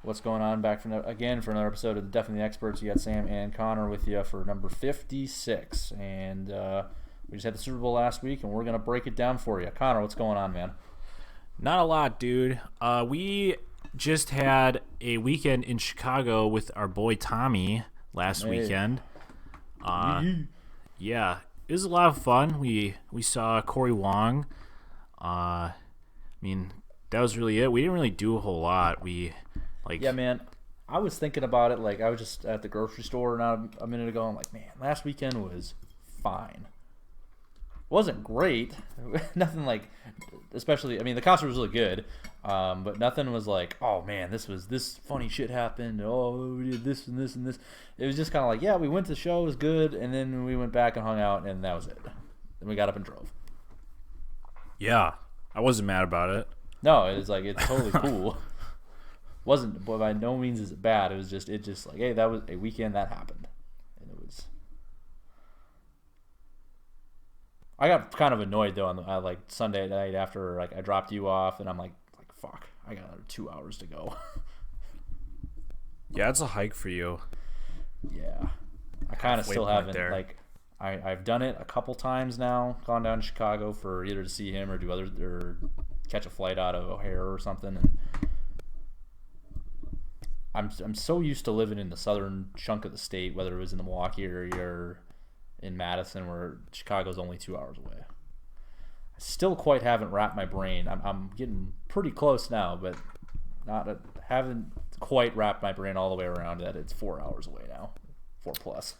What's going on? Back for another episode of the Definitely Experts. You got Sam and Connor with you for number 56, and we just had the Super Bowl last week, and we're gonna break it down for you. Connor, what's going on, man? Not a lot, dude. We just had a weekend in Chicago with our boy Tommy last weekend. Yeah, it was a lot of fun. We saw Corey Wong. That was really it. We didn't really do a whole lot. Yeah, man. I was thinking about it. Like, I was just at the grocery store not a minute ago. I'm like, man, last weekend was fine. Wasn't great. Nothing like, especially. I mean, the concert was really good, but nothing was like, oh man, this funny shit happened. Oh, we did this and this and this. It was just kind of like, yeah, we went to the show, it was good, and then we went back and hung out, and that was it. Then we got up and drove. Yeah, I wasn't mad about it. No, it's like it's totally cool. Wasn't, but by no means is it bad. It just like, hey, that was a weekend that happened, and it was. I got kind of annoyed though on like Sunday night after like I dropped you off, and I'm like fuck, I got another 2 hours to go. Yeah, it's a hike for you. Yeah, I kind of still haven't there. like. I've done it a couple times now. Gone down to Chicago for either to see him or do other or catch a flight out of O'Hare or something. And I'm so used to living in the southern chunk of the state, whether it was in the Milwaukee area or in Madison, where Chicago's only 2 hours away. I still quite haven't wrapped my brain. I'm getting pretty close now, but haven't quite wrapped my brain all the way around that it's 4 hours away now, 4+.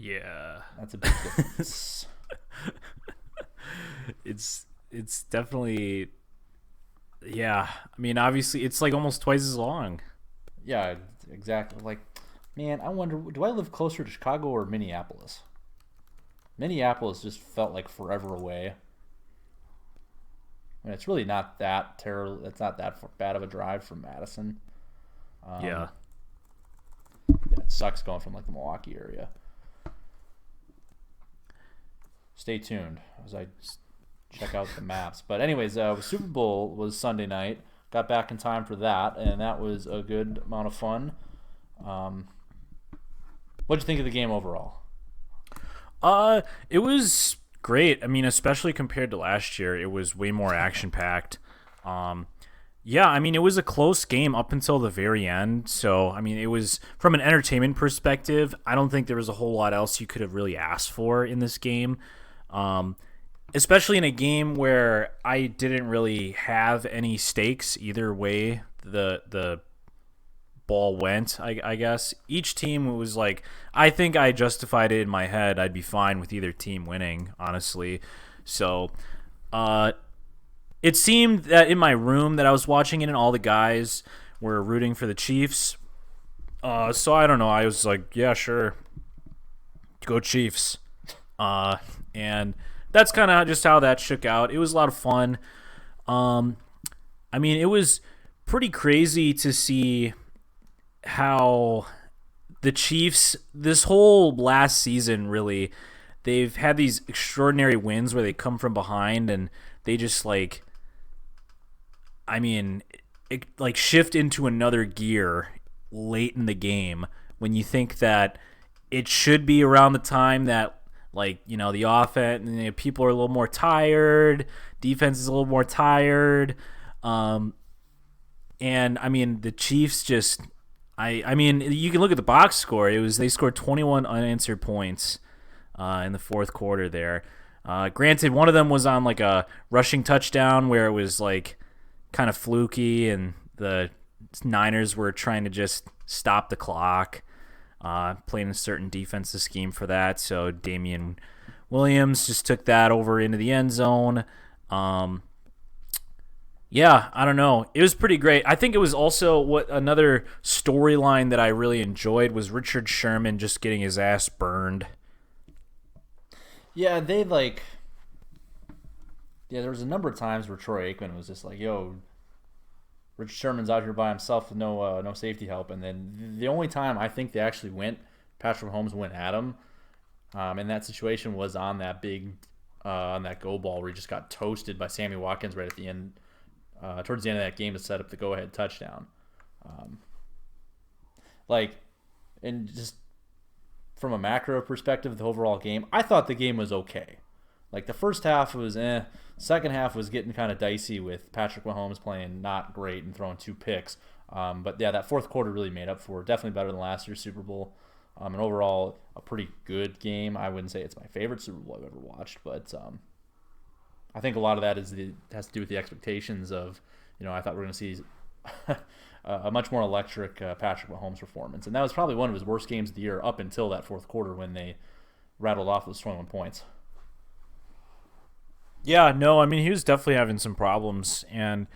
Yeah, that's a big difference. It's definitely, yeah. I mean, obviously, it's like almost twice as long. Yeah, exactly. Like, man, I wonder, do I live closer to Chicago or Minneapolis? Minneapolis just felt like forever away. I mean, it's really not that terrible. It's not that bad of a drive from Madison. Yeah, it sucks going from like the Milwaukee area. Stay tuned as I check out the maps. But anyways, Super Bowl was Sunday night. Got back in time for that, and that was a good amount of fun. What'd you think of the game overall? It was great. I mean, especially compared to last year, it was way more action-packed. Yeah, I mean, it was a close game up until the very end. So, I mean, it was, from an entertainment perspective, I don't think there was a whole lot else you could have really asked for in this game. Especially in a game where I didn't really have any stakes either way the ball went, I guess. Each team was like, I think I justified it in my head. I'd be fine with either team winning, honestly. So, it seemed that in my room that I was watching it and all the guys were rooting for the Chiefs. So I don't know. I was like, yeah, sure. Go Chiefs. And that's kind of just how that shook out. It was a lot of fun. I mean, it was pretty crazy to see how the Chiefs, this whole last season, really, they've had these extraordinary wins where they come from behind and they just shift into another gear late in the game when you think that it should be around the time that, the offense, and people are a little more tired, defense is a little more tired, and I mean the Chiefs just, I mean you can look at the box score. They scored 21 unanswered points in the fourth quarter there. Granted, one of them was on like a rushing touchdown where it was like kind of fluky, and the Niners were trying to just stop the clock. Playing a certain defensive scheme for that, so Damian Williams just took that over into the end zone. Yeah, I don't know. It was pretty great. I think it was also another storyline that I really enjoyed was Richard Sherman just getting his ass burned. Yeah, there was a number of times where Troy Aikman was just like, yo, Richard Sherman's out here by himself with no safety help. And then the only time I think they actually Patrick Mahomes went at him in that situation was on that on that go ball where he just got toasted by Sammy Watkins right at the end, towards the end of that game to set up the go-ahead touchdown. Like, and just from a macro perspective, the overall game, I thought the game was okay. Like the first half was second half was getting kind of dicey with Patrick Mahomes playing not great and throwing 2 picks. But yeah, that fourth quarter really made up for it. Definitely better than last year's Super Bowl. And overall, a pretty good game. I wouldn't say it's my favorite Super Bowl I've ever watched, but I think a lot of that has to do with the expectations of, I thought we were going to see a much more electric Patrick Mahomes performance. And that was probably one of his worst games of the year up until that fourth quarter when they rattled off those 21 points. Yeah, no, I mean, he was definitely having some problems. And,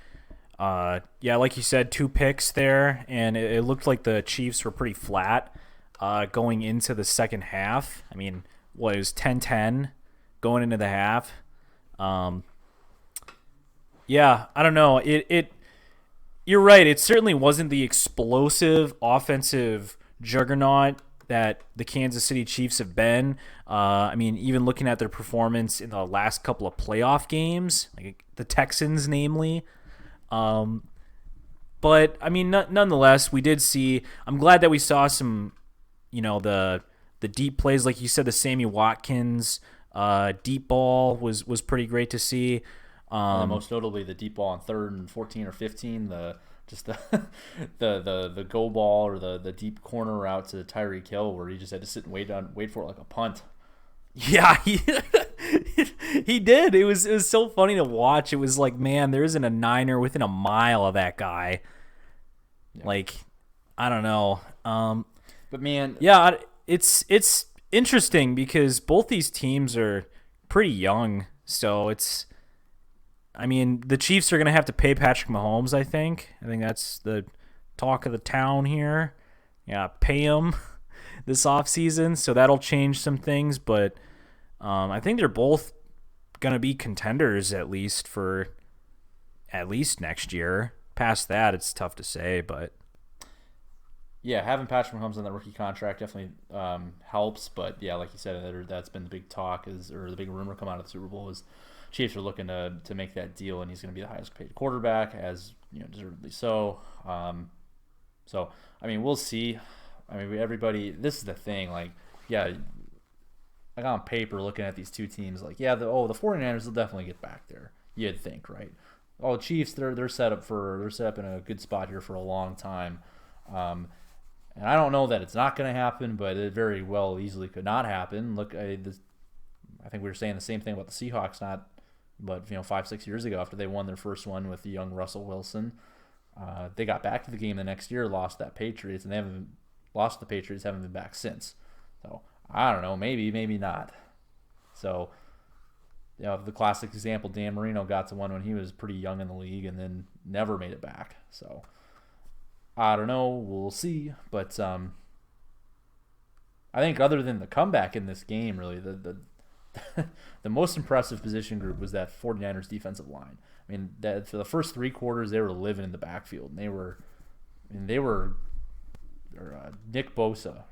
yeah, like you said, 2 picks there. And it looked like the Chiefs were pretty flat going into the second half. I mean, it was 10-10 going into the half. Yeah, I don't know. You're right. It certainly wasn't the explosive offensive juggernaut that the Kansas City Chiefs have been. I mean, even looking at their performance in the last couple of playoff games, like the Texans, namely. But I mean, nonetheless, we did see. I'm glad that we saw some, the deep plays, like you said, the Sammy Watkins deep ball was pretty great to see. And most notably, the deep ball on 3rd and 14 or 15, the go ball or the deep corner route to Tyreek Hill, where he just had to sit and wait for it like a punt. Yeah, he did. It was so funny to watch. It was like, man, there isn't a Niner within a mile of that guy. Yeah. Like, I don't know. But man, yeah, it's interesting because both these teams are pretty young, so it's. I mean, the Chiefs are going to have to pay Patrick Mahomes, I think. I think that's the talk of the town here. Yeah, pay him this offseason, so that'll change some things. But I think they're both going to be contenders at least next year. Past that, it's tough to say, but... Yeah, having Patrick Mahomes on that rookie contract definitely helps. But, yeah, like you said, that's been the big talk or the big rumor come out of the Super Bowl is... Chiefs are looking to make that deal, and he's going to be the highest paid quarterback, as deservedly so. So I mean, we'll see. I mean, everybody. This is the thing. Like, yeah, like on paper, looking at these two teams, like, yeah, the 49ers will definitely get back there. You'd think, right? Oh, Chiefs, they're set up in a good spot here for a long time. And I don't know that it's not going to happen, but it very well easily could not happen. Look, I think we were saying the same thing about the Seahawks But 5-6 years ago, after they won their first one with the young Russell Wilson, they got back to the game the next year, lost the Patriots, and haven't been back since. So I don't know, maybe not. So the classic example, Dan Marino got to one when he was pretty young in the league, and then never made it back. So I don't know, we'll see. But I think other than the comeback in this game, really the most impressive position group was that 49ers defensive line. I mean, that for the first 3 quarters, they were living in the backfield. And they were Nick Bosa,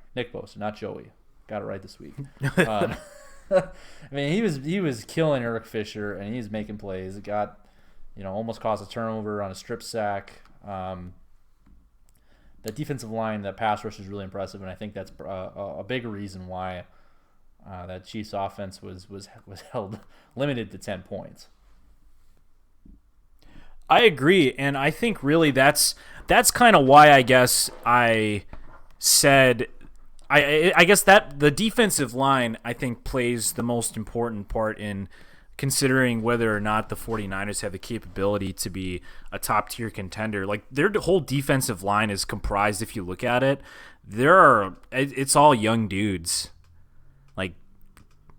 not Joey. Got it right this week. I mean, he was killing Eric Fisher, and he's making plays. It got, almost caused a turnover on a strip sack. The defensive line, that pass rush is really impressive, and I think that's a big reason why that Chiefs offense was held limited to 10 points. I agree, and I think really that's kind of why I guess I said I guess that the defensive line I think plays the most important part in considering whether or not the 49ers have the capability to be a top-tier contender. Like, their whole defensive line is comprised, if you look at it, it's all young dudes. Like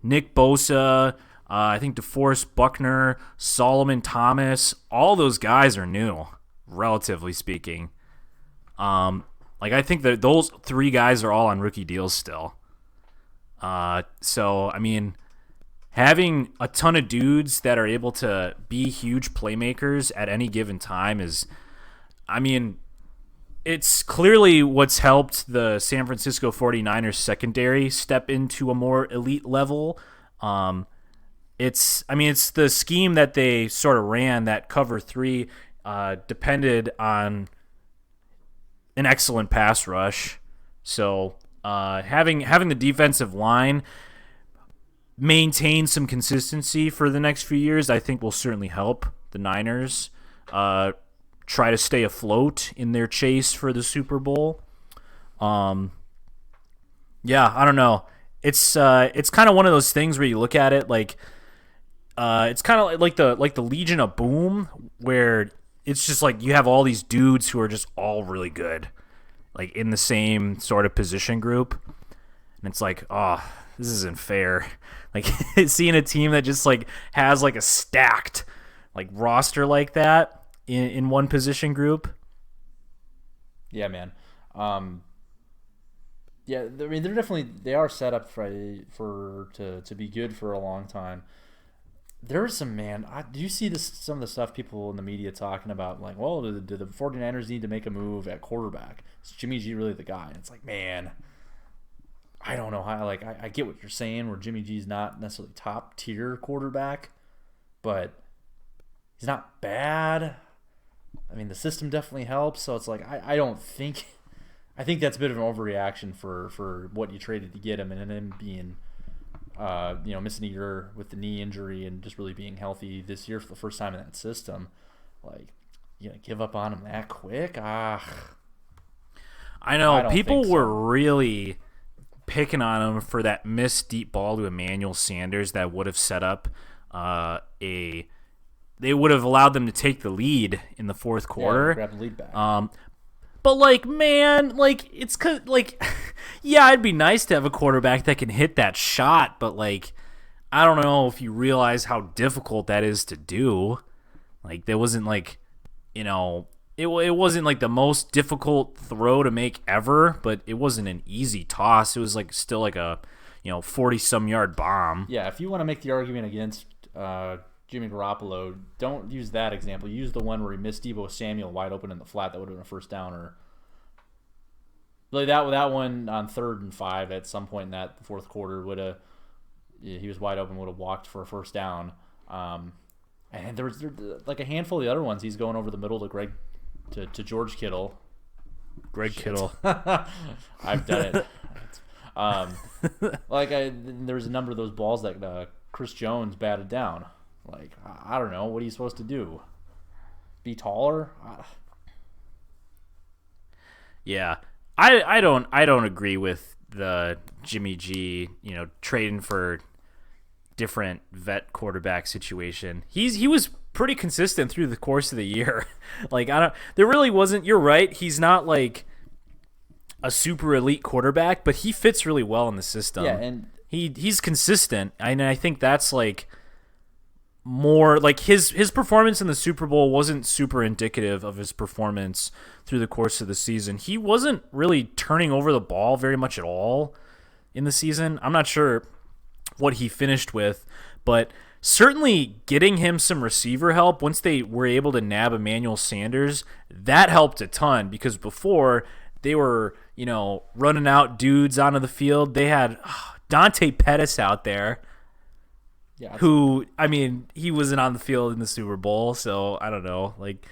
Nick Bosa, I think DeForest Buckner, Solomon Thomas, all those guys are new, relatively speaking. Like, I think that those 3 guys are all on rookie deals still. So, I mean, having a ton of dudes that are able to be huge playmakers at any given time is, I mean, it's clearly what's helped the San Francisco 49ers secondary step into a more elite level. It's the scheme that they sort of ran, that cover 3 depended on an excellent pass rush. So having the defensive line maintain some consistency for the next few years, I think will certainly help the Niners try to stay afloat in their chase for the Super Bowl. Yeah, I don't know. It's kind of one of those things where you look at it like it's kind of like the Legion of Boom, where it's just like you have all these dudes who are just all really good, like in the same sort of position group, and it's like, oh, this isn't fair. Like seeing a team that just like has like a stacked like roster like that in one position group. Yeah, man. Yeah, I mean they are set up to be good for a long time. There's some do you see some of the stuff people in the media talking about, like, well, do the 49ers need to make a move at quarterback? Is Jimmy G really the guy? And it's like, man, I don't know how. Like, I get what you're saying, where Jimmy G's not necessarily top tier quarterback, but he's not bad. I mean, the system definitely helps. So it's like, I don't think. I think that's a bit of an overreaction for what you traded to get him, and him being, missing a year with the knee injury and just really being healthy this year for the first time in that system. Like, you gonna give up on him that quick? I know people were really picking on him for that missed deep ball to Emmanuel Sanders that would have set up they would have allowed them to take the lead in the fourth quarter. Yeah, grab the lead back. But, like, man, like, it's like, yeah, it'd be nice to have a quarterback that can hit that shot, but, like, I don't know if you realize how difficult that is to do. Like, there wasn't, like, it wasn't, like, the most difficult throw to make ever, but it wasn't an easy toss. It was, like, still, like, a, 40-some yard bomb. Yeah, if you want to make the argument against Jimmy Garoppolo, don't use that example. Use the one where he missed Deebo Samuel wide open in the flat. That would have been a first down, or like that one on 3rd and 5 at some point in that fourth quarter would have. Yeah, he was wide open, would have walked for a first down. And there was like a handful of the other ones. He's going over the middle to George Kittle. Greg Kittle. I've done it. There was a number of those balls that Chris Jones batted down. Like, I don't know. What are you supposed to do? Be taller? Yeah. I don't agree with the Jimmy G, trading for different vet quarterback situation. He was pretty consistent through the course of the year. Like, there really wasn't, you're right, he's not like a super elite quarterback, but he fits really well in the system. Yeah, and he's consistent. And I think that's like more like his performance in the Super Bowl wasn't super indicative of his performance through the course of the season. He wasn't really turning over the ball very much at all in the season. I'm not sure what he finished with, but certainly getting him some receiver help once they were able to nab Emmanuel Sanders, that helped a ton, because before they were, running out dudes onto the field. They had Dante Pettis out there. Yeah, who, I mean, he wasn't on the field in the Super Bowl, so I don't know. Like,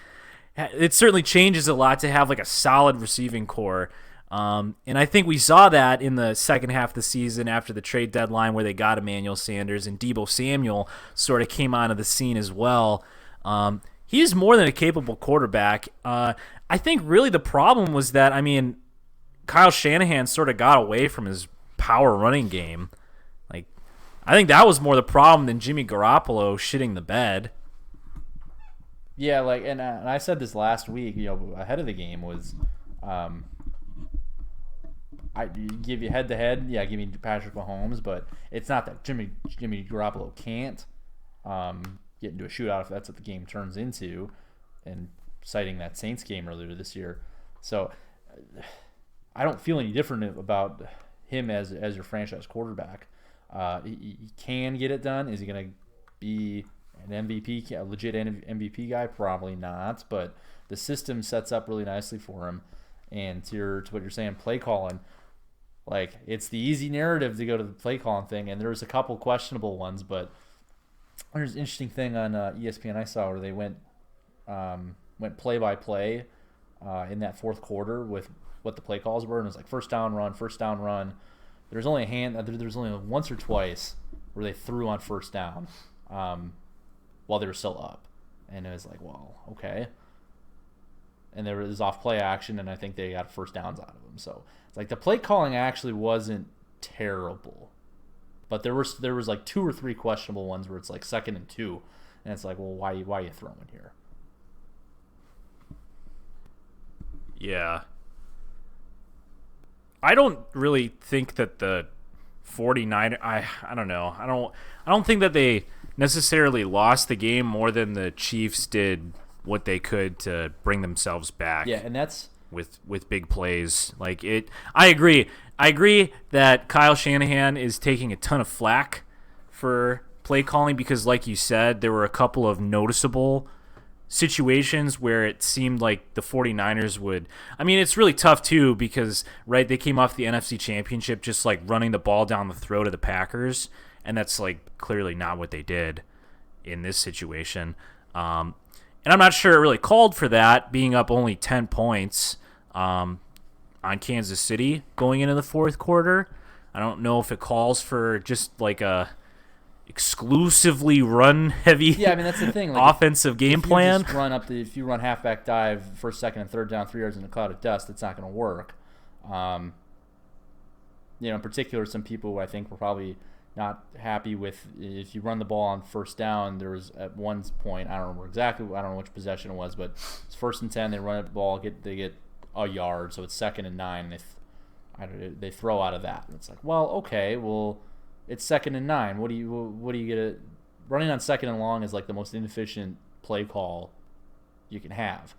it certainly changes a lot to have like a solid receiving core. And I think we saw that in the second half of the season after the trade deadline, where they got Emmanuel Sanders, and Deebo Samuel sort of came onto the scene as well. He's more than a capable quarterback. I think really the problem was that, Kyle Shanahan sort of got away from his power running game. I think that was more the problem than Jimmy Garoppolo shitting the bed. Yeah, and I said this last week, ahead of the game, was I give you head-to-head, yeah, give me Patrick Mahomes, but it's not that Jimmy Garoppolo can't get into a shootout if that's what the game turns into, and citing that Saints game earlier this year. So I don't feel any different about him as your franchise quarterback. He can get it done. Is he going to be an MVP, a legit MVP guy? Probably not, but the system sets up really nicely for him. And to what you're saying, play calling, like, it's the easy narrative to go to the play calling thing, and there's a couple questionable ones, but there's an interesting thing on ESPN I saw where they went play by play in that fourth quarter with what the play calls were, and it was like first down run, first down run. There's only once or twice where they threw on first down while they were still up, and it was like, well, okay. And there was off play action, and I think they got first downs out of them. So it's like the play calling actually wasn't terrible, but there was like 2 or 3 questionable ones where it's like 2nd and 2, and it's like, well, why are you throwing here? Yeah. I don't really think that the 49 I don't know. I don't think that they necessarily lost the game more than the Chiefs did what they could to bring themselves back. Yeah, and that's with big plays. Like it I agree that Kyle Shanahan is taking a ton of flack for play calling because, like you said, there were a couple of noticeable situations where it seemed like the 49ers would. I mean, it's really tough too because, right, they came off the NFC Championship just like running the ball down the throat of the Packers, and that's like clearly not what they did in this situation. And I'm not sure it really called for that, being up only 10 points on Kansas City going into the fourth quarter. I don't know if it calls for just like a exclusively run heavy yeah, I mean that's the thing. Like offensive game plan. If you run halfback dive first, second, and third down 3 yards in a cloud of dust, it's not going to work. In particular, some people I think were probably not happy with if you run the ball on first down. There was at one point, I don't know which possession it was, but it's 1st and 10. They run the ball, they get a yard, so it's 2nd and 9. They throw out of that. And it's like, well, okay, well. It's 2nd and 9. What do you get? Running on 2nd and long is like the most inefficient play call you can have.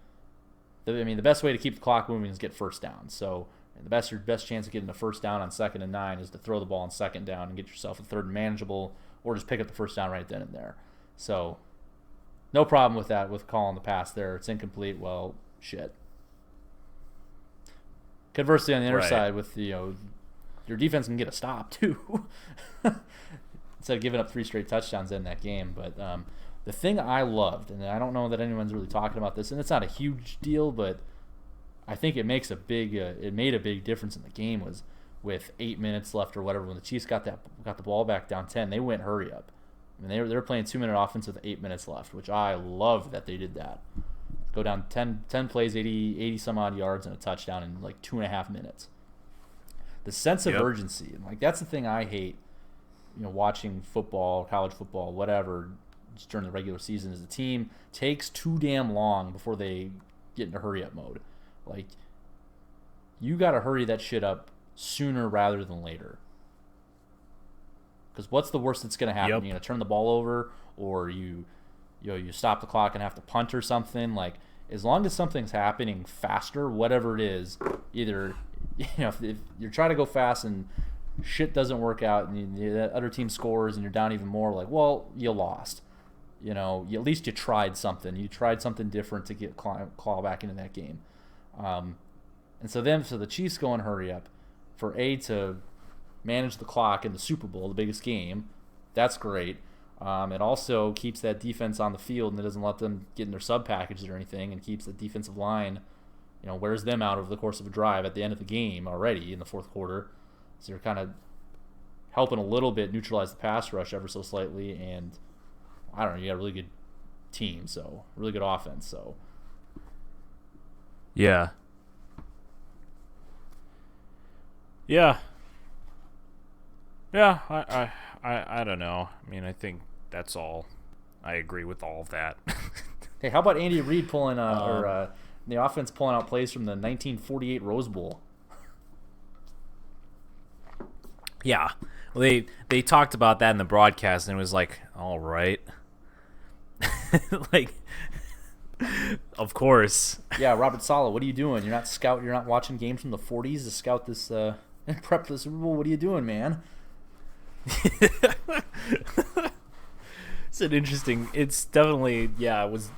The best way to keep the clock moving is get first down. So your best chance of getting a first down on 2nd and 9 is to throw the ball on 2nd down and get yourself a 3rd and manageable, or just pick up the first down right then and there. So no problem with that, with calling the pass there. It's incomplete. Well, shit. Conversely, on the other side, with your defense can get a stop too, instead of giving up 3 straight touchdowns in that game. But the thing I loved, and I don't know that anyone's really talking about this, and it's not a huge deal, but I think it makes it made a big difference in the game, was with 8 minutes left or whatever, when the Chiefs got the ball back down 10, they went hurry up. I mean, they were playing 2-minute offense with 8 minutes left, which I love that they did that. Go down 10 plays, 80 some odd yards and a touchdown in like 2.5 minutes. The sense of urgency, and like that's the thing I hate, watching football, college football, whatever, just during the regular season, is the team takes too damn long before they get into hurry up mode. Like, you got to hurry that shit up sooner rather than later. Because what's the worst that's going to happen? You're going to turn the ball over, or you stop the clock and have to punt or something. Like, as long as something's happening faster, whatever it is, either if you're trying to go fast and shit doesn't work out and the other team scores and you're down even more, like, well, you lost. At least you tried something. You tried something different to get claw back into that game. And so the Chiefs go in hurry up for to manage the clock in the Super Bowl, the biggest game. That's great. It also keeps that defense on the field, and it doesn't let them get in their sub packages or anything, and keeps the defensive line, wears them out over the course of a drive at the end of the game already in the fourth quarter. So you're kind of helping a little bit neutralize the pass rush ever so slightly, and I don't know, you got a really good team, so really good offense. So yeah, I don't know. I mean, I think that's all. I agree with all of that. Hey, how about Andy Reid pulling the offense pulling out plays from the 1948 Rose Bowl? Yeah, well, they talked about that in the broadcast, and it was like, all right, like, of course. Yeah, Robert Saleh, what are you doing? You're not watching games from the 40s to scout this and prep the Super Bowl. What are you doing, man? It's definitely, it was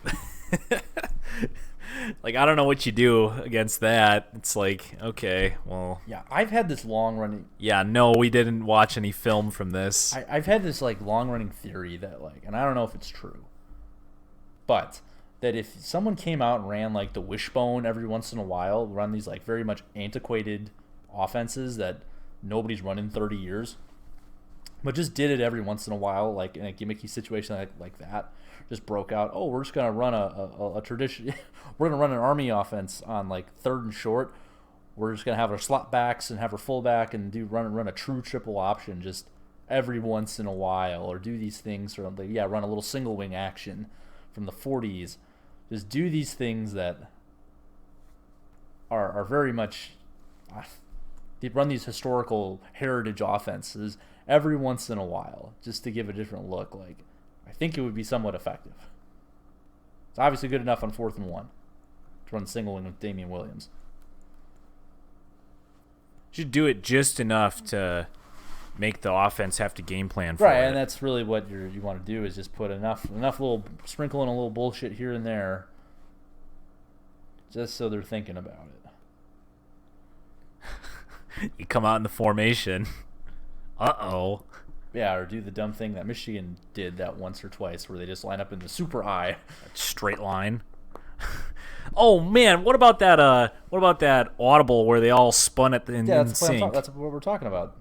like, I don't know what you do against that. It's like, okay, well, yeah, I've had this long running, no, we didn't watch any film from this. I've had this like long running theory that, like, and I don't know if it's true, but that if someone came out and ran like the wishbone every once in a while, run these like very much antiquated offenses that nobody's run in 30 years, but just did it every once in a while, like in a gimmicky situation like that, just broke out. Oh, we're just gonna run a tradition. We're gonna run an Army offense on like third and short. We're just gonna have our slot backs and have our fullback and run a true triple option just every once in a while, or do these things, or run a little single wing action from the 40s. Just do these things that are very much they run these historical heritage offenses every once in a while just to give a different look. Like, I think it would be somewhat effective. It's obviously good enough on 4th and 1 to run single wing with Damian Williams. Should do it just enough to make the offense have to game plan for right, it. and that's really what you want to do, is just put enough little, sprinkle in a little bullshit here and there, just so they're thinking about it. You come out in the formation. Uh-oh. Yeah, or do the dumb thing that Michigan did that once or twice, where they just line up in the super eye. Straight line. Oh man, what about that audible where they all spun at the in sync? That's what we're talking about.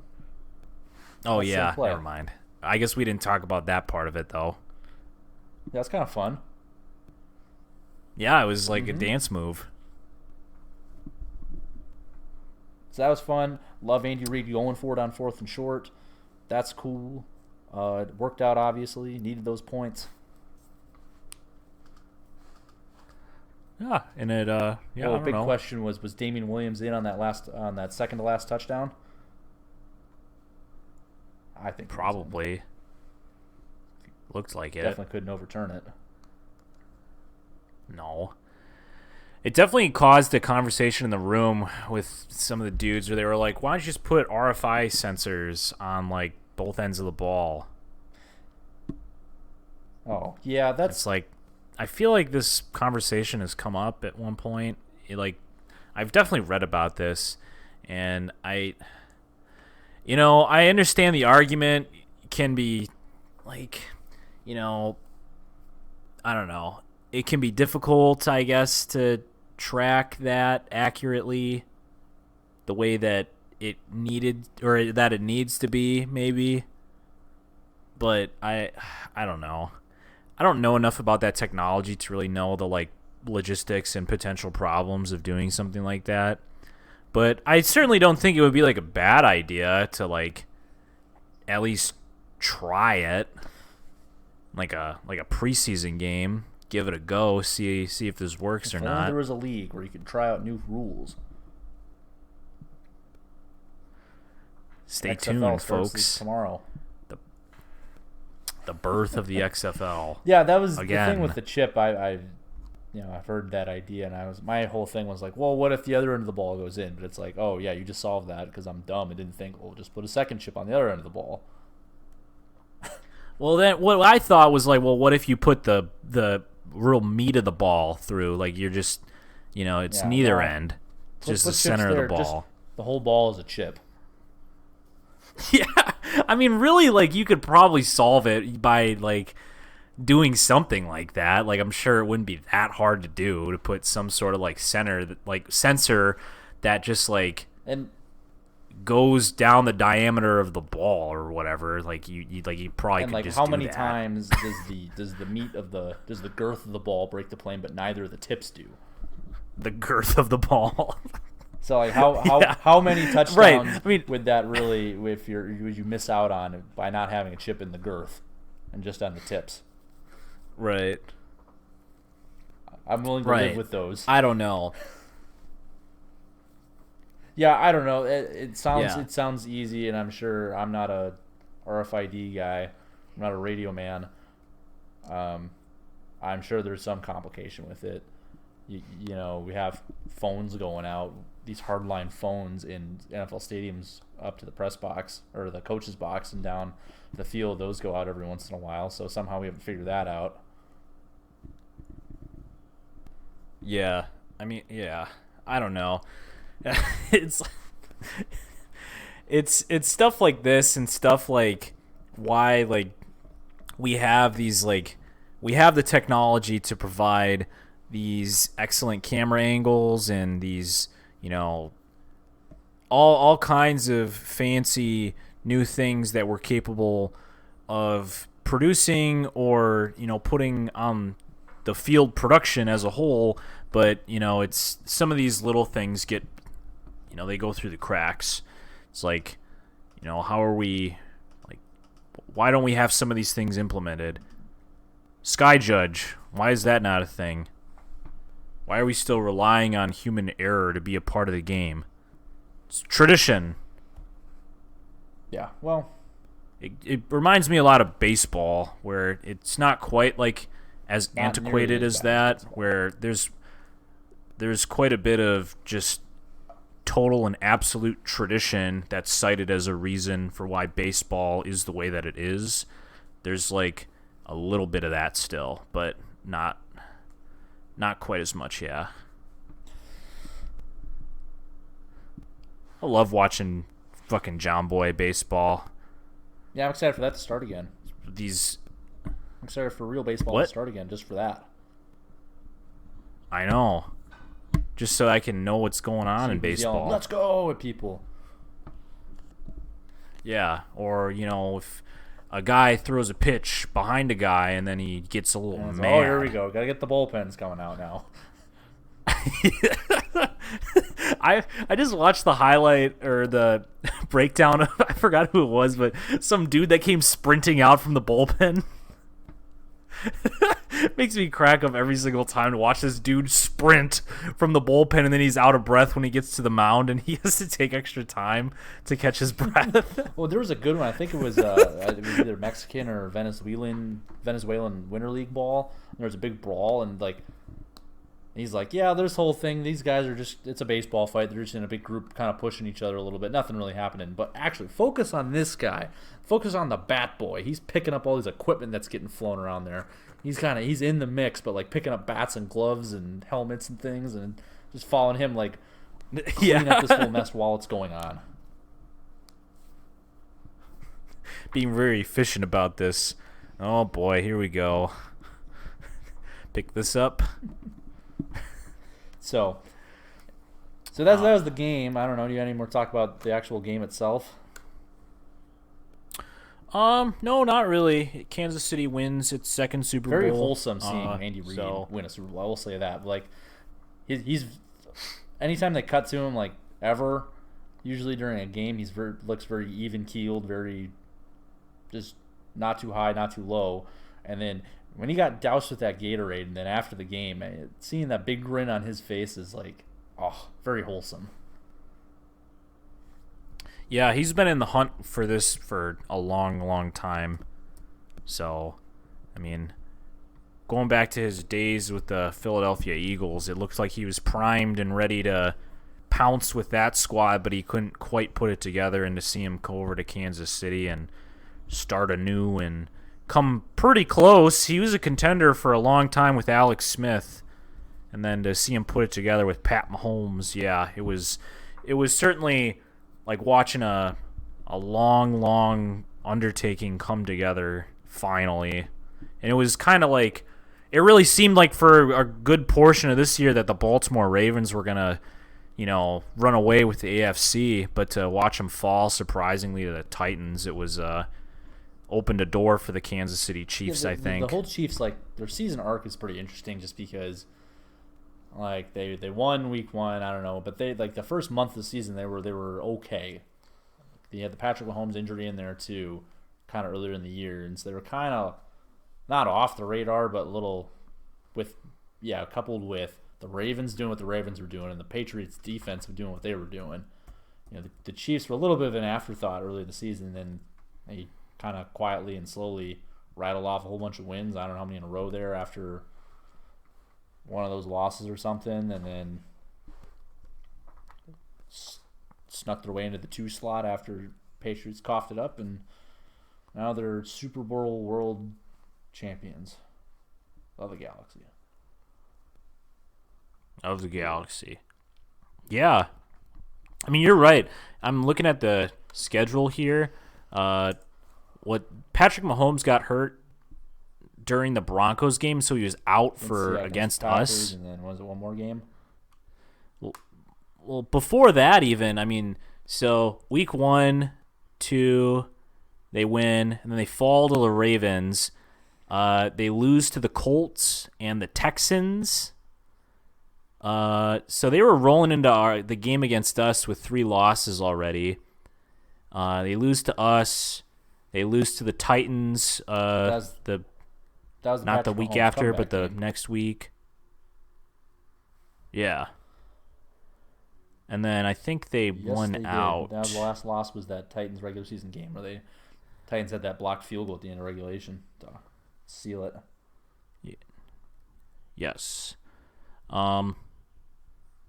Oh, yeah, never mind. I guess we didn't talk about that part of it, though. Yeah, it's kind of fun. Yeah, it was like a dance move. So that was fun. Love Andy Reid going for it on 4th and short. That's cool. It worked out, obviously. Needed those points. Yeah, and it, yeah, well, big question was Damian Williams in on that second to last touchdown? I think probably. Looked like it. Definitely couldn't overturn it. No. It definitely caused a conversation in the room with some of the dudes where they were like, why don't you just put RFI sensors on like both ends of the ball? Oh, yeah, it's like, I feel like this conversation has come up at one point. I've definitely read about this, and I understand the argument can be like, I don't know. It can be difficult, I guess, to track that accurately the way that it needed, or that it needs to be, maybe. But I don't know. I don't know enough about that technology to really know the like logistics and potential problems of doing something like that. But I certainly don't think it would be like a bad idea to like at least try it, like a preseason game. Give it a go, see if this works or not. There was a league where you could try out new rules. Stay XFL tuned, folks. Tomorrow. The birth of the XFL. Yeah, that was again. The thing with the chip. I've heard that idea, and my whole thing was like, well, what if the other end of the ball goes in? But it's like, oh yeah, you just solved that because I'm dumb and didn't think, well, just put a second chip on the other end of the ball. Well, then what I thought was like, well, what if you put the real meat of the ball through? Like you're just, it's neither end, just the center of the ball. The whole ball is a chip. Yeah, I mean, really, like you could probably solve it by like doing something like that. Like I'm sure it wouldn't be that hard to do, to put some sort of like sensor that just like and goes down the diameter of the ball or whatever. Like you probably and could like just how do many that. times does the girth of the ball break the plane, but neither of the tips do. The girth of the ball. So like how many touchdowns right. I mean, would that really would you miss out on by not having a chip in the girth and just on the tips? Right. I'm willing to live with those. I don't know. Yeah, I don't know. It sounds easy, and I'm sure I'm not a RFID guy. I'm not a radio man. I'm sure there's some complication with it. We have phones going out, these hardline phones in NFL stadiums up to the press box or the coach's box and down the field. Those go out every once in a while, so somehow we haven't figured that out. Yeah, I mean, yeah, I don't know. It's stuff like this and stuff like why like we have these like we have the technology to provide these excellent camera angles and these, all kinds of fancy new things that we're capable of producing or, putting on the field production as a whole. But, it's some of these little things get, they go through the cracks. It's like, how are we, like, why don't we have some of these things implemented? Sky Judge, why is that not a thing? Why are we still relying on human error to be a part of the game? It's tradition. Yeah, well, it reminds me a lot of baseball, where it's not quite like as antiquated as that, where there's quite a bit of just total and absolute tradition that's cited as a reason for why baseball is the way that it is. There's like a little bit of that still, but not quite as much, yeah. I love watching fucking John Boy baseball. Yeah, I'm excited for that to start again. I'm excited for real baseball to start again, just for that. I know. Just so I can know what's going on in baseball. Yelling, "Let's go!" at people. Yeah, or, if a guy throws a pitch behind a guy and then he gets a little mad. Oh, here we go. Gotta get the bullpens coming out now. I just watched the highlight or the breakdown of, I forgot who it was, but some dude that came sprinting out from the bullpen. Makes me crack up every single time to watch this dude sprint from the bullpen, and then he's out of breath when he gets to the mound, and he has to take extra time to catch his breath. Well, there was a good one. I think it was either Mexican or Venezuelan Winter League ball. There was a big brawl, and he's like, yeah, this whole thing, these guys are just, it's a baseball fight. They're just in a big group kind of pushing each other a little bit. Nothing really happening. But actually, focus on this guy. Focus on the bat boy. He's picking up all this equipment that's getting flown around there. He's in the mix, but like picking up bats and gloves and helmets and things, and just following him, like cleaning up this whole mess while it's going on. Being very efficient about this. Oh boy, here we go. Pick this up. So that was the game. I don't know. Do you have any more talk about the actual game itself? No, not really. Kansas City wins its second Super Bowl. Very wholesome seeing Andy Reid win a Super Bowl. I will say that. Like, he's anytime they cut to him, like ever, usually during a game, looks very even keeled, very just not too high, not too low. And then when he got doused with that Gatorade, and then after the game, seeing that big grin on his face is like, very wholesome. Yeah, he's been in the hunt for this for a long, long time. So, I mean, going back to his days with the Philadelphia Eagles, it looks like he was primed and ready to pounce with that squad, but he couldn't quite put it together. And to see him go over to Kansas City and start anew and come pretty close. He was a contender for a long time with Alex Smith. And then to see him put it together with Pat Mahomes, yeah, it was certainly like watching a long undertaking come together finally. And it was kind of like, it really seemed like for a good portion of this year that the Baltimore Ravens were going to, run away with the AFC. But to watch them fall surprisingly to the Titans, it was opened a door for the Kansas City Chiefs, I think. The whole Chiefs, like, their season arc is pretty interesting just because, like, they won week 1, I don't know, but they, like, the first month of the season they were okay. They had the Patrick Mahomes injury in there too, kind of earlier in the year, and so they were kind of not off the radar, but coupled with the Ravens doing what the Ravens were doing and the Patriots defense doing what they were doing. The Chiefs were a little bit of an afterthought early in the season, and then they kind of quietly and slowly rattled off a whole bunch of wins. I don't know how many in a row there after one of those losses or something, and then snuck their way into the 2 slot after Patriots coughed it up, and now they're Super Bowl world champions of the galaxy. Of the galaxy. Yeah. I mean, you're right. I'm looking at the schedule here. What Patrick Mahomes got hurt during the Broncos game, so he was out for against us. And then was it one more game? Well, before that even, I mean, so week 1, 2, they win, and then they fall to the Ravens. They lose to the Colts and the Texans. So they were rolling into the game against us with 3 losses already. They lose to us. They lose to the Titans. That was not the Patrick week Mahomes after, but comeback the game. next week. Yeah. And then I think they Yes, won they did. out. That was the last loss was that Titans regular season game where Titans had that blocked field goal at the end of regulation to seal it. Yes.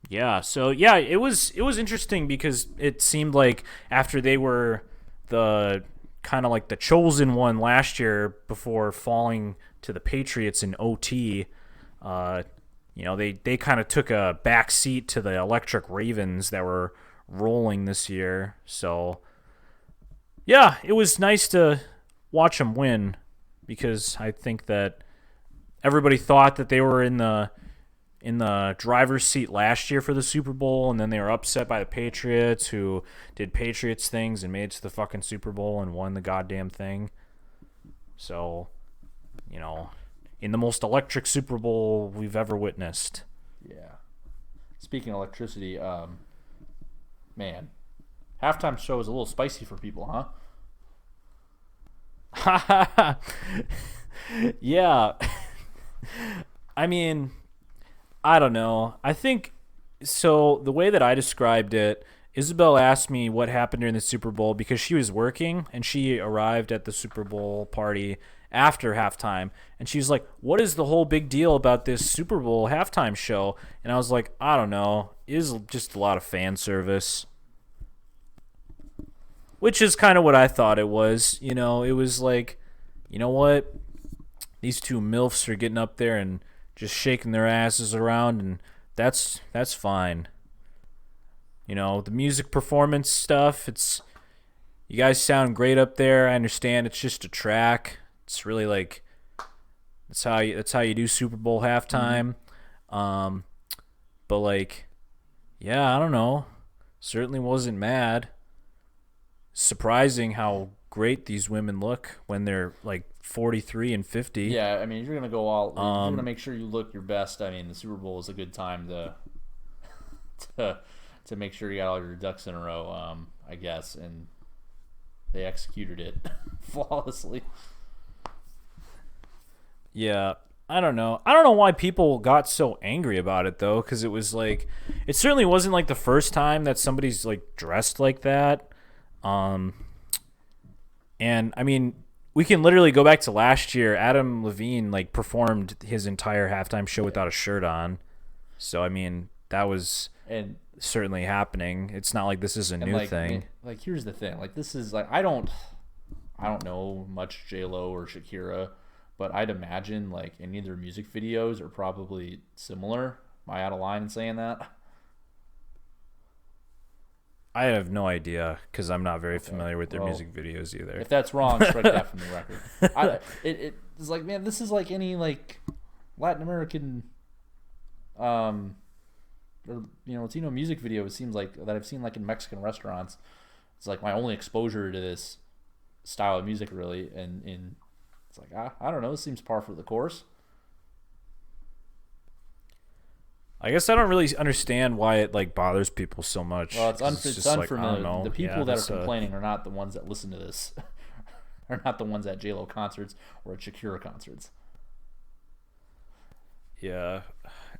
Yeah, so yeah, it was interesting because it seemed like after they were the kind of like the chosen one last year before falling to the Patriots in OT, they kind of took a back seat to the electric Ravens that were rolling this year. So yeah, it was nice to watch them win because I think that everybody thought that they were in the driver's seat last year for the Super Bowl, and then they were upset by the Patriots, who did Patriots things and made it to the fucking Super Bowl and won the goddamn thing. So, in the most electric Super Bowl we've ever witnessed. Yeah. Speaking of electricity, man, halftime show is a little spicy for people, huh? Yeah. I mean, I don't know. I think so. The way that I described it, Isabel asked me what happened during the Super Bowl because she was working and she arrived at the Super Bowl party after halftime. And she was like, "What is the whole big deal about this Super Bowl halftime show?" And I was like, "I don't know. It is just a lot of fan service." Which is kind of what I thought it was. It was like, you know what? These two MILFs are getting up there and just shaking their asses around, and that's fine. The music performance stuff, you guys sound great up there. I understand it's just a track. It's really like that's how you do Super Bowl halftime. But like, yeah, I don't know. Certainly wasn't mad. Surprising how great these women look when they're like 43 and 50. Yeah, I mean, if you're gonna go all, if you're gonna make sure you look your best. I mean, the Super Bowl is a good time to make sure you got all your ducks in a row. I guess, and they executed it flawlessly. Yeah, I don't know. I don't know why people got so angry about it though, because it was like, it certainly wasn't like the first time that somebody's like dressed like that. And I mean, we can literally go back to last year. Adam Levine like performed his entire halftime show without a shirt on. So I mean, that was certainly happening. It's not like this is a new thing. Like, here's the thing. Like, this is like I don't know much J-Lo or Shakira, but I'd imagine like any of their music videos are probably similar. Am I out of line in saying that? I have no idea because I'm not very familiar with their music videos either. If that's wrong, strike that from the record. It's like, man, this is like any like Latin American, or Latino music video. It seems like that I've seen like in Mexican restaurants. It's like my only exposure to this style of music, really, and it's like I don't know. It seems par for the course. I guess I don't really understand why it like bothers people so much. Well, it's unfamiliar. Like, the people that are complaining are not the ones that listen to this, are not the ones at J-Lo concerts or at Shakira concerts. Yeah,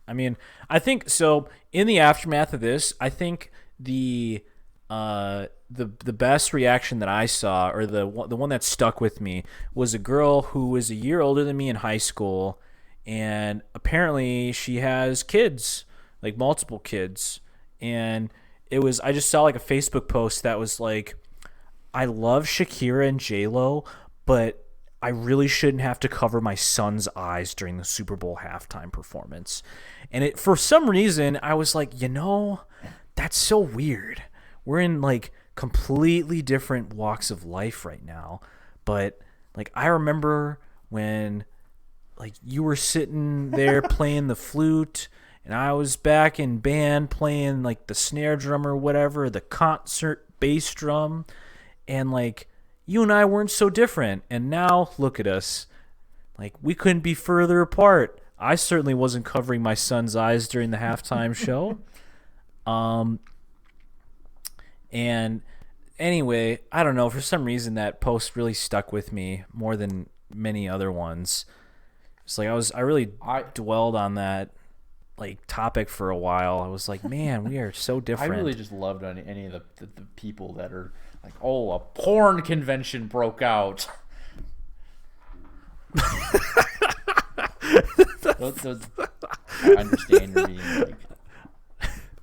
I mean, I think so. In the aftermath of this, I think the best reaction that I saw, or the one that stuck with me, was a girl who was a year older than me in high school. And apparently she has kids, like multiple kids. And I just saw like a Facebook post that was like, I love Shakira and J-Lo, but I really shouldn't have to cover my son's eyes during the Super Bowl halftime performance. And for some reason, I was like, that's so weird. We're in like completely different walks of life right now. But like, I remember when like you were sitting there playing the flute, and I was back in band playing like the snare drum or whatever, the concert bass drum, and like you and I weren't so different. And now look at us. Like we couldn't be further apart. I certainly wasn't covering my son's eyes during the halftime show. And anyway, I don't know, for some reason that post really stuck with me more than many other ones. It's like I really dwelled on that like topic for a while. I was like, man, we are so different. I really just loved any of the people that are like, oh, a porn convention broke out. those, I understand you're being like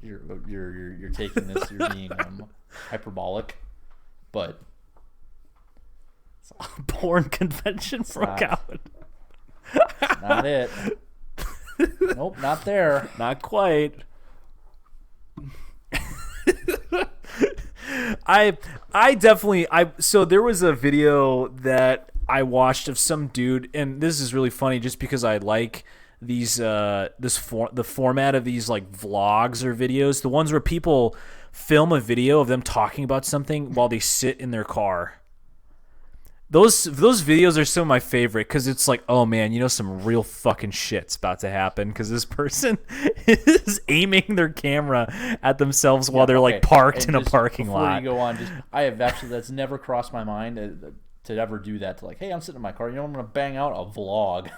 you're taking this, you're being hyperbolic, but porn convention broke out. Not it. Nope, not there. Not quite. I definitely so there was a video that I watched of some dude, and this is really funny just because I like these the format of these like vlogs or videos, the ones where people film a video of them talking about something while they sit in their car. Those videos are some of my favorite because it's like, oh man, you know, some real fucking shit's about to happen because this person is aiming their camera at themselves while they're like parked in a parking lot. Before you go on, I have actually, that's never crossed my mind to ever do that. To like, hey, I'm sitting in my car, you know, I'm gonna bang out a vlog.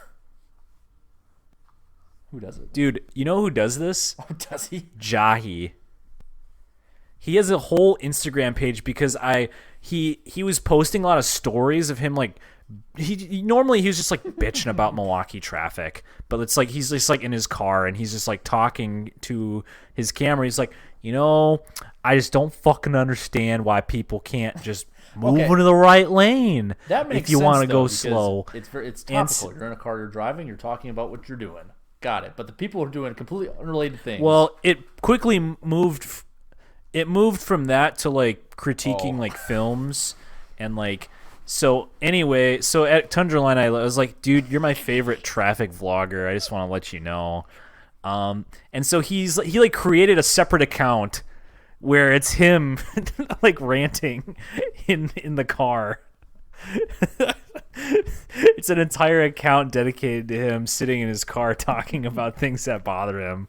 Who does it, dude? You know who does this? Oh, does he? Jahi. He has a whole Instagram page because he was posting a lot of stories of him like normally he was just like bitching about Milwaukee traffic, but it's like he's just like in his car and he's just like talking to his camera. He's like, you know, I just don't fucking understand why people can't just move into the right lane. That makes if you sense, want to though, go slow. It's topical. You're in a car, you're driving, you're talking about what you're doing. Got it. But the people are doing completely unrelated things. Well, it quickly moved. It moved from that to like critiquing like films and like so anyway, so at Tundra Line I was like, dude, you're my favorite traffic vlogger. I just want to let you know. And so he like created a separate account where it's him like ranting in the car. It's an entire account dedicated to him sitting in his car talking about things that bother him.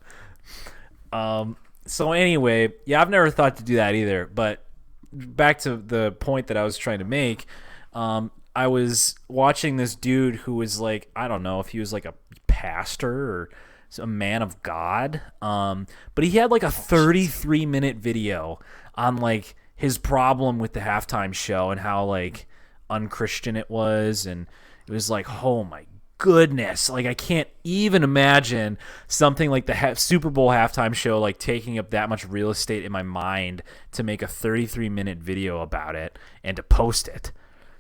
So anyway, yeah, I've never thought to do that either. But back to the point that I was trying to make, I was watching this dude who was like, I don't know if he was like a pastor or a man of God, but he had like a 33-minute video on like his problem with the halftime show and how like unchristian it was, and it was like, oh my goodness, like I can't even imagine something like the Super Bowl halftime show like taking up that much real estate in my mind to make a 33-minute video about it and to post it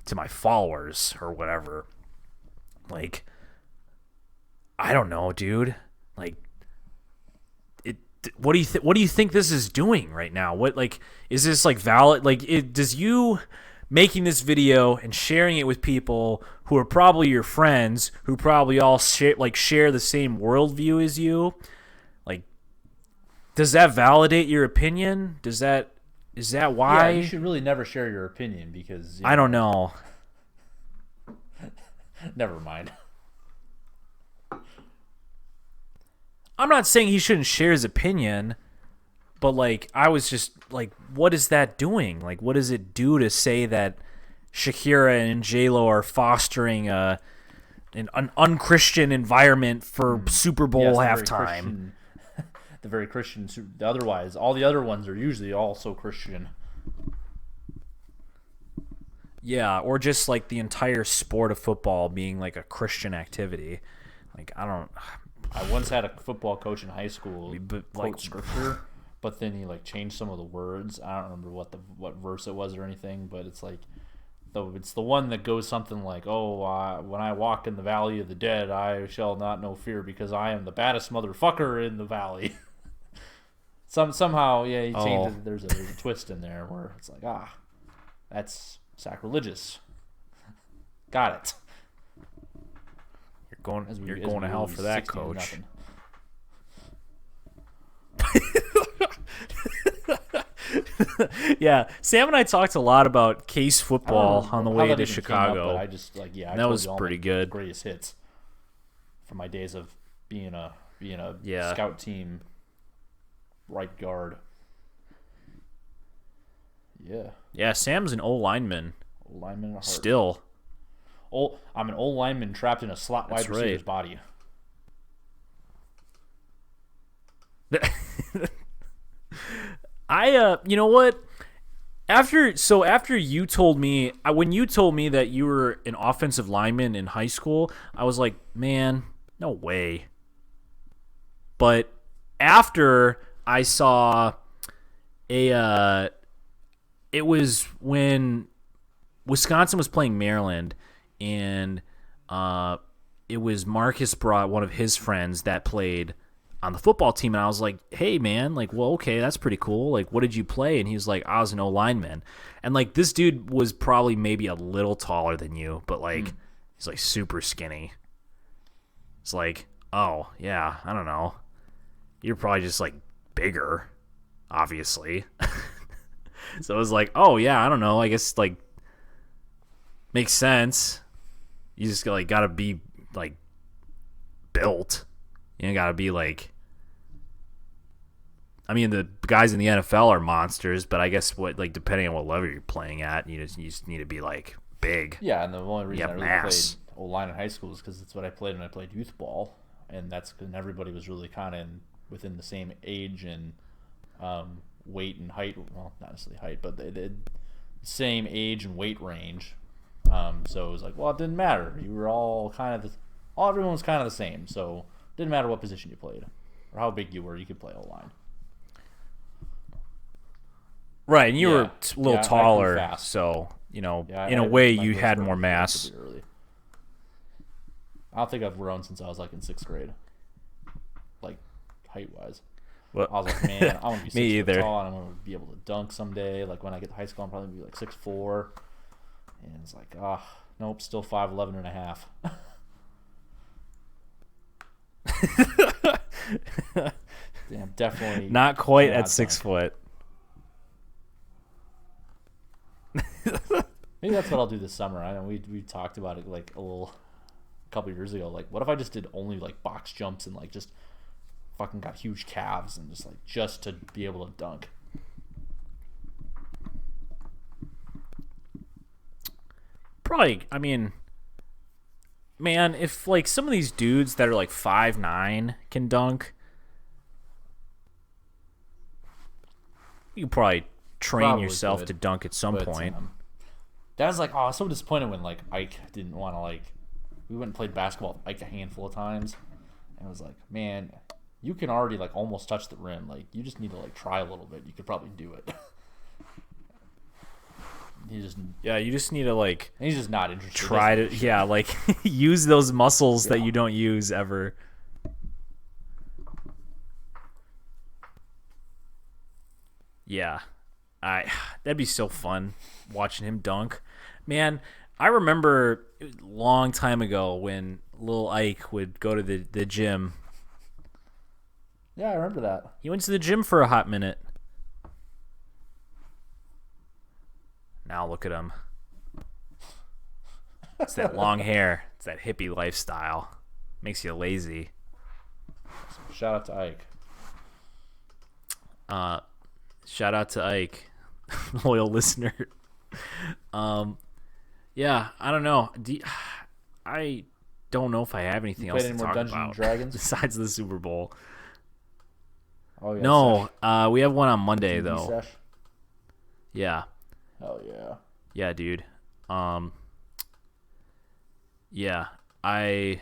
to my followers or whatever. Like, I don't know, dude. Like, what do you think this is doing right now? What, like, is this like valid? Like, does you making this video and sharing it with people who are probably your friends, who probably all share the same worldview as you, like, does that validate your opinion? Is that why? Yeah, you should really never share your opinion because I don't know. Never mind. I'm not saying he shouldn't share his opinion, but like I was just like, what is that doing? Like, what does it do to say that Shakira and J-Lo are fostering an unchristian environment for Super Bowl halftime? The very Christian. Otherwise, all the other ones are usually also Christian. Yeah, or just like the entire sport of football being like a Christian activity. Like, I once had a football coach in high school but quote scripture, but then he like changed some of the words. I don't remember what verse it was or anything, but it's like it's the one that goes something like, "Oh, when I walk in the valley of the dead, I shall not know fear, because I am the baddest motherfucker in the valley." Somehow, yeah, he changed it. There's a twist in there where it's like, that's sacrilegious. Got it. You're You're going to hell for that, coach. Yeah, Sam and I talked a lot about Case football on the way to Chicago. I just like that was pretty good. Greatest hits from my days of being a Yeah. scout team right guard. Yeah, Yeah, Sam's an old lineman old lineman in a heart. still. I'm an old lineman trapped in a slot wide That's receiver's right. body. You know what? After you told me, when you told me that you were an offensive lineman in high school, I was like, man, no way. But after I saw it was when Wisconsin was playing Maryland, and it was Marcus brought one of his friends that played on the football team, and I was like, hey, man, like, well, okay, that's pretty cool. Like, what did you play? And he was like, I was an O-lineman. And, like, this dude was probably maybe a little taller than you, but, like, he's, like, super skinny. It's like, oh, yeah, I don't know. You're probably just, like, bigger, obviously. So it was like, oh, yeah, I don't know. I guess, like, makes sense. You just, like, gotta be, like, built. You gotta be, like, I mean, the guys in the NFL are monsters, but I guess depending on what level you're playing at, you just need to be like big. Yeah, and the only reason I really mass. played O-line in high school is because it's what I played when I played youth ball, and everybody was really kind of within the same age and weight and height. Well, not necessarily height, but they did the same age and weight range. So it was like, well, it didn't matter. You were all everyone was kind of the same. So it didn't matter what position you played or how big you were. You could play O-line. Right, and you were a little I taller, grew fast. so, in a I way my you growth had spurt more was mass. relatively early. I don't think I've grown since I was like in 6th grade, like height wise. Well, I was like, man, I want to be 6 me foot either. tall, and I want to be able to dunk someday. Like when I get to high school, I'm probably gonna be like 6'4", and it's like, nope, still 5'11" and a half. Damn, definitely Not quite cannot at 6 dunk. foot. Maybe that's what I'll do this summer. I know we talked about it like a couple years ago. Like, what if I just did only like box jumps and like just fucking got huge calves and just to be able to dunk? Probably, I mean, man, if like some of these dudes that are like 5'9" can dunk, you can probably train Probably yourself could, to dunk at some But, point. that was like, I was so disappointed when like Ike didn't want to we went and played basketball with Ike a handful of times, and it was like, man, you can already like almost touch the rim. Like you just need to like try a little bit. You could probably do it. Yeah, you just need to like He's just not interested. try to, yeah, like use those muscles that you don't use ever. Yeah, that'd be so fun watching him dunk. Man, I remember a long time ago when little Ike would go to the gym. Yeah, I remember that. He went to the gym for a hot minute. Now look at him. It's that long hair. It's that hippie lifestyle. Makes you lazy. Shout out to Ike. Shout out to Ike, loyal listener. Yeah, I don't know. I don't know if I have anything else Played to any more talk Dungeons about and Dragons? besides the Super Bowl. Oh yeah. No, we have one on Monday TV though. sesh? Yeah, Hell yeah. yeah, dude. Yeah, I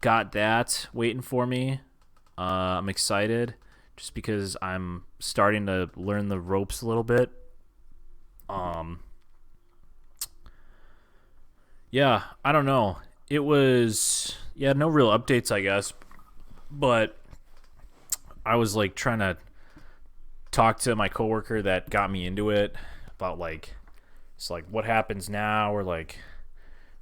got that waiting for me. I'm excited just because I'm starting to learn the ropes a little bit. Yeah, I don't know. It was, no real updates, I guess. But I was like trying to talk to my coworker that got me into it about like, it's like, what happens now? Or like,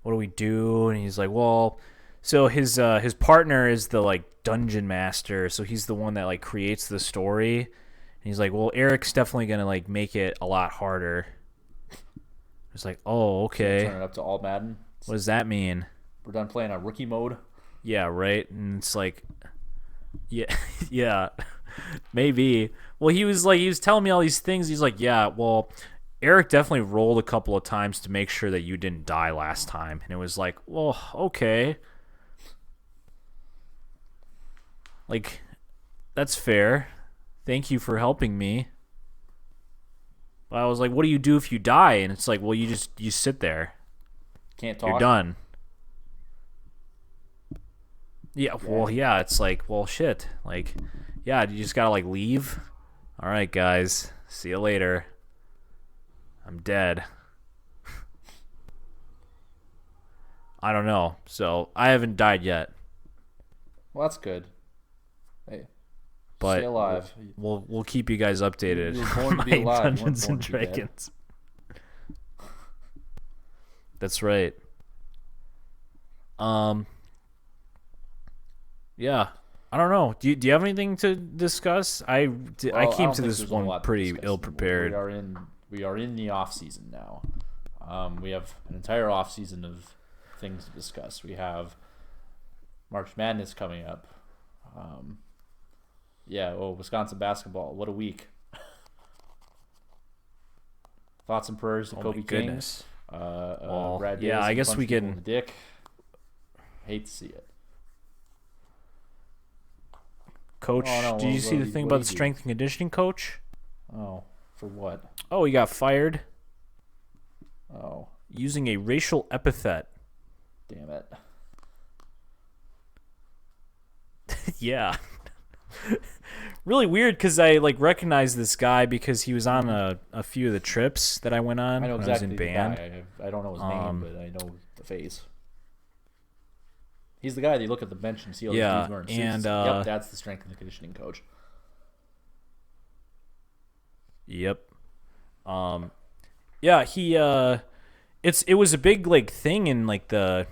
what do we do? And he's like, well, So his partner is the like dungeon master, so he's the one that like creates the story. And he's like, well, Eric's definitely gonna like make it a lot harder. It's like, oh, okay. Turn it up to all Madden. What does that mean? We're done playing on rookie mode. Yeah, right. And it's like, yeah, yeah, maybe. Well, he was telling me all these things. He's like, yeah, well, Eric definitely rolled a couple of times to make sure that you didn't die last time. And it was like, well, okay. Like, that's fair. Thank you for helping me. But I was like, what do you do if you die? And it's like, well, you sit there. Can't talk. You're done. Yeah, well, yeah, it's like, well, shit. Like, yeah, you just gotta, like, leave. All right, guys. See you later. I'm dead. I don't know. So, I haven't died yet. Well, that's good. Hey, But stay alive. we'll keep you guys updated. You were born to be My alive. You weren't Dungeons born and to be dead. Dragons. That's right. Yeah. I don't know. Do you have anything to discuss? I Well, came don't to think this there's a one lot to pretty discuss. ill prepared. We are in the off season now. We have an entire off season of things to discuss. We have March Madness coming up. Wisconsin basketball. What a week. Thoughts and prayers to Oh Kobe my King. goodness. Brad yeah, Davis I guess punched we people can. in the dick. Hate to see it. Coach, Oh, no, did you see the thing what about did the he do? strength and conditioning coach? Oh, for what? Oh, he got fired Oh, using a racial epithet. damn it. Yeah. Really weird because I like recognized this guy because he was on a few of the trips that I went on I know when exactly I was the in band. guy. I don't know his name, but I know the face. He's the guy that you look at the bench and see all Yeah, these dudes wearing suits. and, Yep, that's the strength and conditioning coach. Yep. Yeah, he it was a big like thing in like the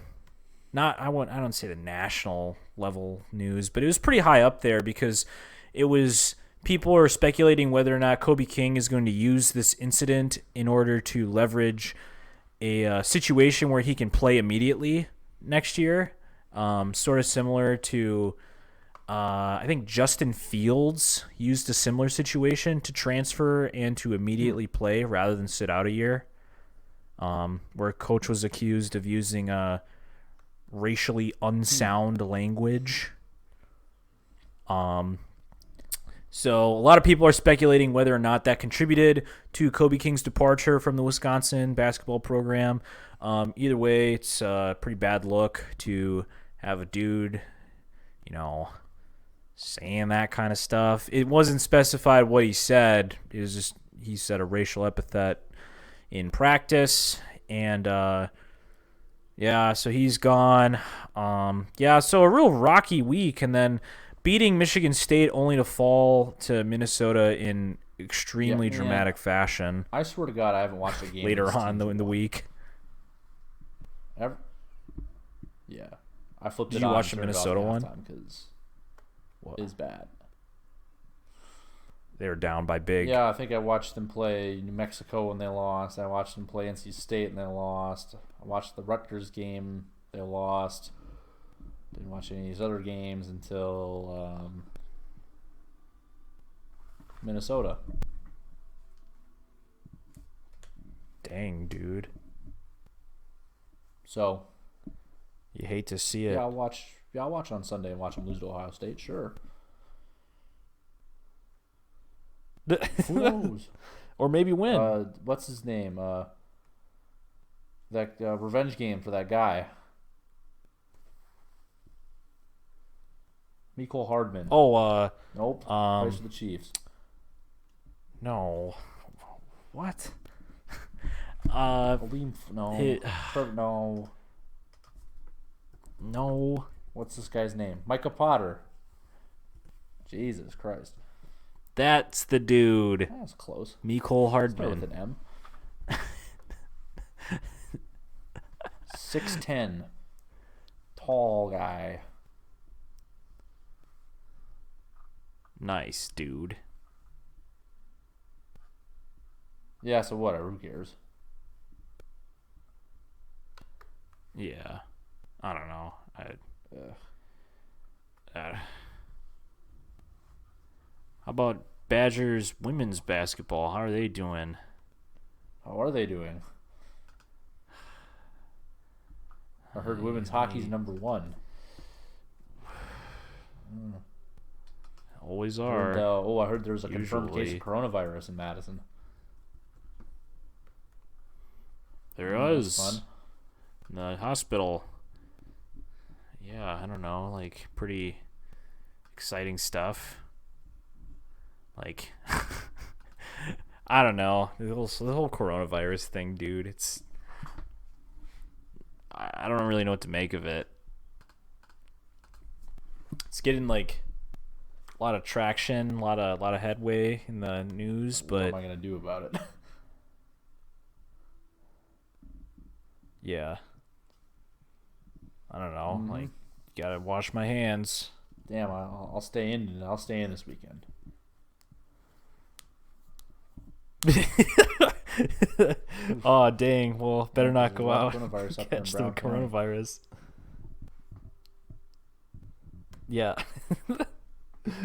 I don't say the national level news, but it was pretty high up there because it was people are speculating whether or not Kobe King is going to use this incident in order to leverage a situation where he can play immediately next year. Sort of similar to I think Justin Fields used a similar situation to transfer and to immediately play rather than sit out a year. Where coach was accused of using racially unsound language. So a lot of people are speculating whether or not that contributed to Kobe King's departure from the Wisconsin basketball program. Either way, it's a pretty bad look to have a dude, saying that kind of stuff. It wasn't specified what he said. It was just he said a racial epithet in practice, and so he's gone. So a real rocky week, and then beating Michigan State only to fall to Minnesota in extremely dramatic fashion I swear to God, I haven't watched a game later on in the week. Yeah, I flipped Did it you on watch and the turned it off Minnesota at one? halftime because it is bad. They were down by big. Yeah, I think I watched them play New Mexico and they lost. I watched them play NC State and they lost. I watched the Rutgers game. They lost. Didn't watch any of these other games until Minnesota. Dang, dude. So You hate to see it. I'll watch on Sunday and watch them lose to Ohio State. Sure. Who knows? Or maybe win. What's his name? That revenge game for that guy. Mecole Hardman. Oh, Nope. Plays for the Chiefs. no. What? No. Hey. No. No. What's this guy's name? Micah Potter. Jesus Christ. That's the dude. That's close. Mecole Start with Hardman. an M. 6'10". tall guy. Nice, dude. Yeah, so whatever. Who cares? Yeah. I don't know. How about Badgers women's basketball? How are they doing? How are they doing? I heard women's hockey's #1. Always Heard, are. I heard there was a confirmed case Usually. of coronavirus in Madison. There That's is. fun. In the hospital. Yeah, I don't know. Like, pretty exciting stuff. Like, I don't know. The whole coronavirus thing, dude. I don't really know what to make of it. It's getting like a lot of traction, a lot of headway in the news, What but am I gonna do about it? yeah, I don't know. Mhm. Like, gotta wash my hands. Damn, I'll stay in. I'll stay in this weekend. Oh dang! Well, better not There's go a lot out. of coronavirus up there in Catch the Brown County. coronavirus. Yeah. A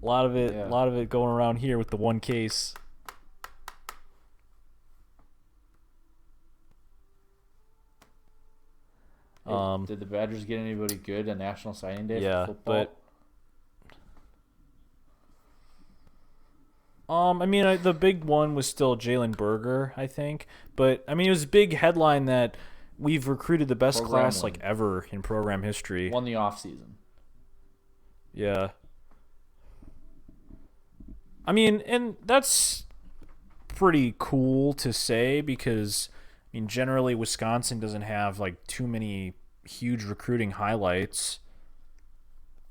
lot of it. Yeah. A lot of it going around here with the one case. Hey, did the Badgers get anybody good on National Signing Day Yeah, for football? I mean, the big one was still Jalen Berger, I think. But I mean, it was a big headline that we've recruited the best Program class win. like ever in program history. Won the offseason. Yeah. I mean, and that's pretty cool to say because, I mean, generally Wisconsin doesn't have like too many huge recruiting highlights.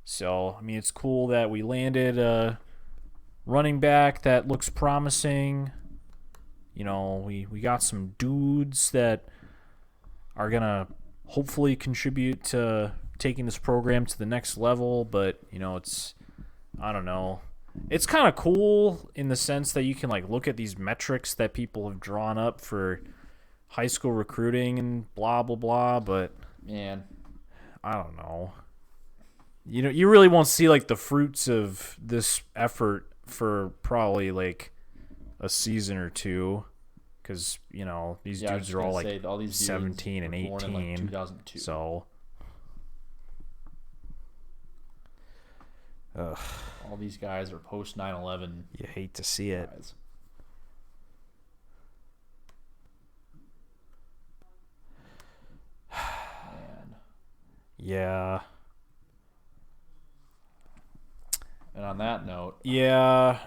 So, I mean, it's cool that we landed a running back that looks promising. You know, we got some dudes that are going to hopefully contribute to taking this program to the next level, but, you know, I don't know. It's kind of cool in the sense that you can like look at these metrics that people have drawn up for high school recruiting and blah blah blah, but Man, I don't know. You know, you really won't see like the fruits of this effort for probably like a season or two, because you know these yeah, I was dudes just are all gonna like say, all these dudes 17 and were born in, 18, like, 2002. so. Ugh, All these guys are post 9/11 you hate to see it. guys. Man. Yeah. And on that note, Yeah.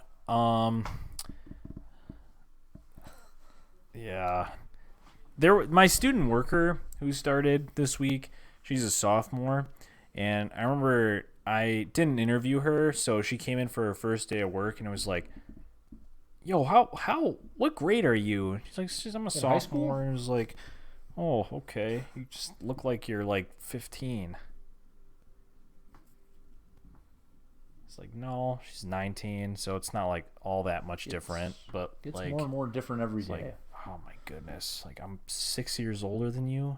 Yeah. My student worker who started this week, she's a sophomore, and I remember I didn't interview her, so she came in for her first day of work and it was like, "Yo, what grade are you?" She's like, "I'm a In high school? sophomore." And it was like, "Oh, okay. You just look like you're like 15." It's like, no, she's 19, so it's not like all that much different. But gets like, more and more different every it's day. like, oh my goodness, like I'm 6 years older than you.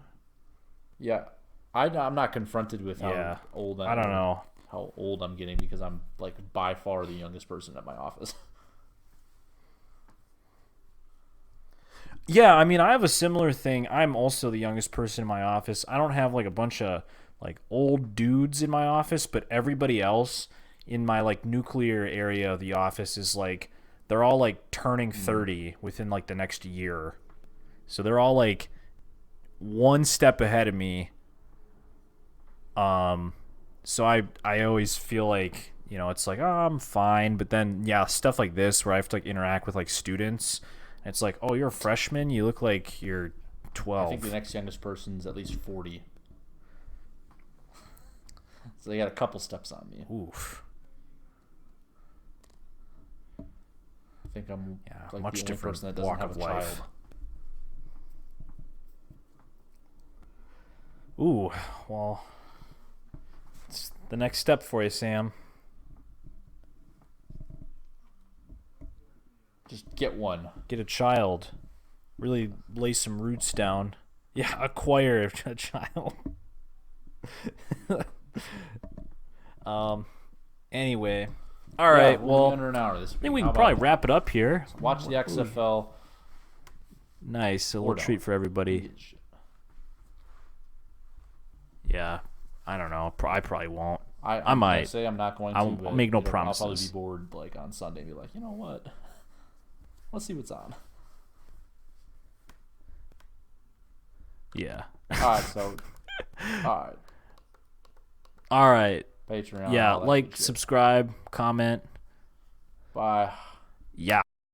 Yeah, I'm not confronted with how Yeah. old I don't know. how old I'm getting because I'm like by far the youngest person at my office. Yeah, I mean, I have a similar thing. I'm also the youngest person in my office. I don't have like a bunch of like old dudes in my office, but everybody else in my like nuclear area of the office is like they're all like turning 30 within like the next year. So they're all like one step ahead of me. So I always feel like, you know, it's like, oh, I'm fine, but then yeah, stuff like this where I have to like interact with like students. It's like, oh, you're a freshman? You look like you're 12. I think the next youngest person's at least 40. So they got a couple steps on me. Oof. I think I'm like much the only different person that doesn't walk have of a life. Ooh, well, it's the next step for you, Sam. Just get one. Get a child. Really lay some roots down. Yeah, acquire a child. Anyway. All right, we're well, under an hour this I week. think we How can probably about wrap it up here. watch the XFL. Nice. A Or little don't. treat for everybody. Yeah. I don't know. I probably won't. I'm I might. gonna say I'm not going to. I'll but, make no I'll probably promises. be bored like on Sunday and be like, you know what? Let's see what's on. Yeah. All right, so all right, All right. Patreon. Yeah, all that like, good shit. subscribe, comment. Bye. Yeah.